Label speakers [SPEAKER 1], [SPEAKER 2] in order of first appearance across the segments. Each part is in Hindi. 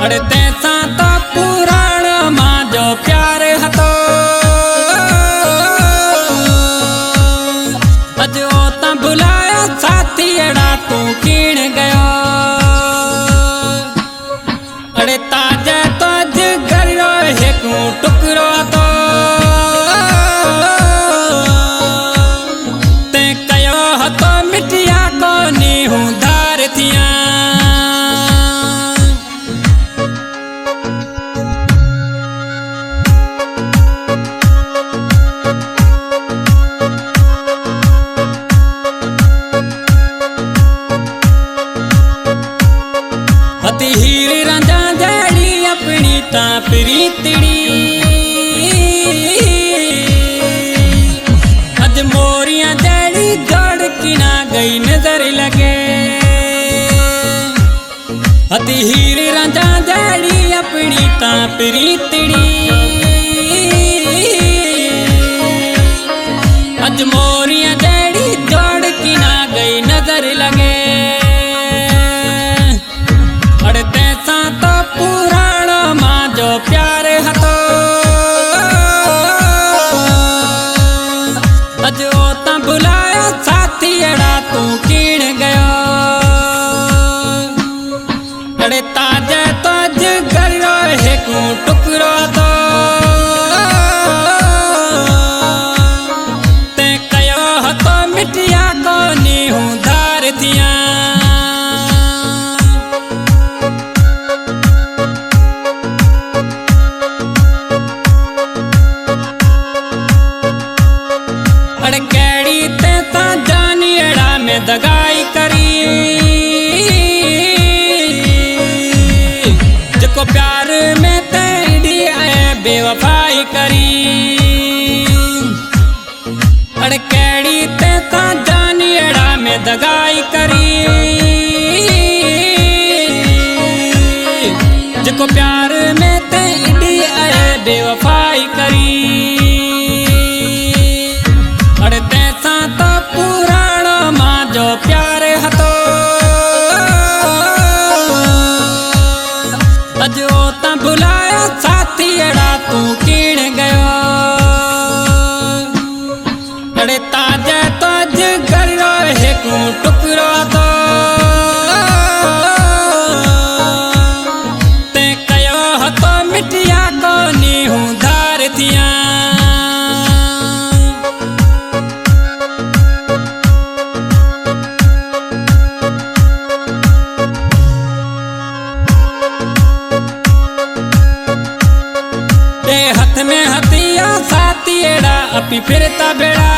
[SPEAKER 1] अरे तैसा तो पुराण मां जो प्यार हतो अजो ता भुलाया साथी अड़ा तू कीण गयो। अरे ताजे तो जिगर रो एक टुकड़ो तो ते कयो हतो मिटिया को नीहू धार थिया। हती हीर रांझा जड़ी अपनी ता प्रीतड़ी अज मोरियां जड़ी जड़ किना गई नजर लगे। हती हीर रांझा जड़ी अपनी ता प्रीतड़ी अज मोरियां जड़ी जड़ किना गई नजर लगे। अरे तैसा तो पुराण मां जो प्यार हतो अजो ता भुलाया साथी अड़ा तू कीण गयो। अरे ताजे तो जिगर रो एक टुकड़ो तो ते कयो हतो मिटिया को नीहू धार थिया। अरे कैड़ी ते ता जानी अड़ा में दगाई करी जको प्यार में तेरी आए बेवफाई करी। अरे कैड़ी ते ता जानी अड़ा में दगाई करी जको प्यार में तेरी आए बेवफाई करी। अरे तैसा तो पुराण मां जो प्यार हतो अजो ता भुलाया साथी अड़ा तू कीण गयो। अरे ताजे तो जिगर रो एक टुकड़ो तो ते कयो हतो मिटिया को नीहू धार थिया। हाथ में हथिया साथी एड़ा अपी फिरता बेड़ा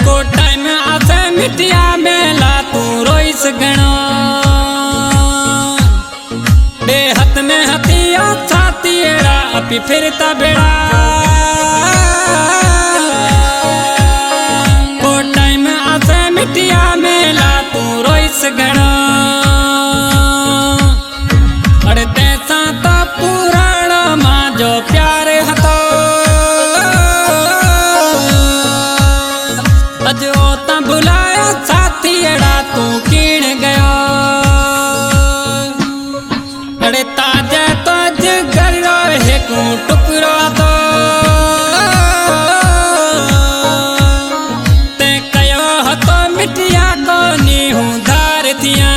[SPEAKER 1] को टाइम आसे मिटिया मेला तू रोइस गणो। बे हाथ में हथिया साथी एड़ा अपी फिरता बेड़ा को टाइम आसे मिटिया मेला तू रोइस गणो। अरे तैसा तो पुराण मां जो प्यार हतो अजो ता भुलाया साथी अड़ा तू कीण गयो। अरे ताजे तो जिगर रो एक टुकड़ो तो ते कयो हतो मिटिया को नीहू धार थिया।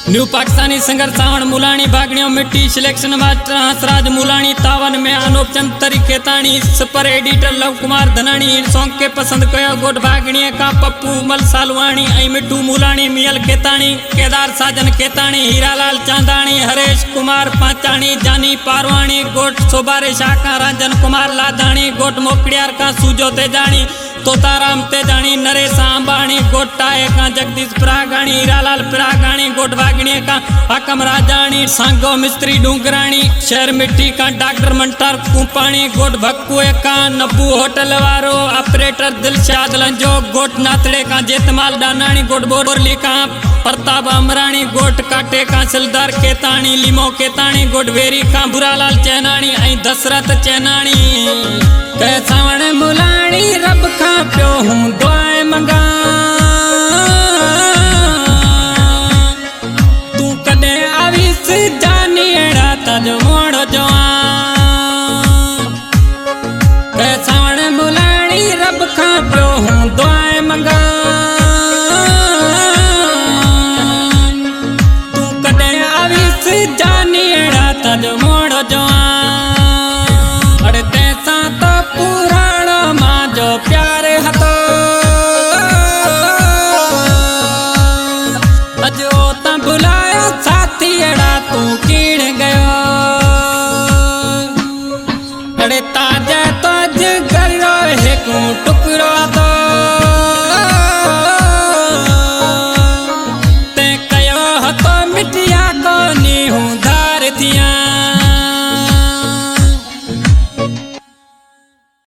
[SPEAKER 1] न्यू पाकिस्तानी सिंगर सावण मुलानी भागणियों मिट्टी सिलेक्शन मास्टर हंसराज मुलानी तावन में अनूप चंद तरी खेतानी सुपर एडिटर लव कुमार धनानी इन सॉन्ग के पसंद कयो गोट भागणिया का पप्पू मल सालवानी आई मिट्टू मुलानी मियल खेतानी केदार साजन खेतानी हीरालाल चांदानी हरेश कुमार पाचानी जानी पारवाणी गोट सोबारे शाह का राजन कुमार लादानी गोट मोकड़ियार का सूजो तेजानी तोताराम तेजानी नरेश अंबाणी गोटाए का जगदीश प्रागाणी हीरालाल प्रागाणी गोट भागणिया का हाकम राजानी सांगो मिस्त्री डूंगराणी शहर मिट्टी का डॉक्टर मंटार कुपाणी गोट भक्कुए का नब्बू होटल वारो ऑपरेटर दिलशाद लंजो गोट नाथड़े का जेतमाल डानानी गोट बोरली का प्रताप अमराणी गोट काटे का सिलदार केताणी लिमो केताणी गोट वेरी का बुरालाल चैनाणी आई दशरथ चैनाणी सावण मुलाणी रब का प्यो हूँ दुआएं मंगा।